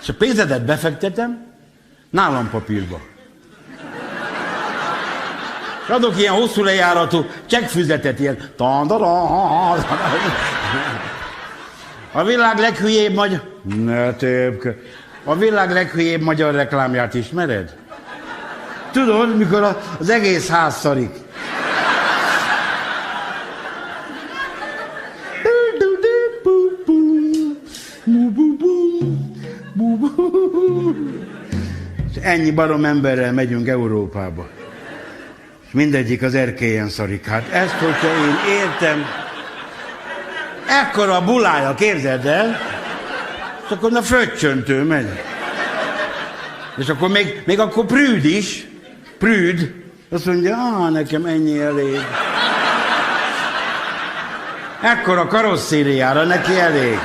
És a pénzedet befektetem nálampapírba. És adok ilyen hosszú lejáratú csekkfüzetet, ilyen... A világ leghülyébb magyar... Ne tépke. A világ leghülyébb magyar reklámját ismered? Tudod, mikor az egész ház szarik. És ennyi barom emberrel megyünk Európába. És mindegyik az erkélyen szarik. Hát ezt, hogyha én értem... Ekkora a bulája, képzeld el, és akkor na fröccsöntő megy. És akkor még akkor prűd is, prűd, azt mondja, nekem ennyi elég. Ekkora karosszériára neki elég.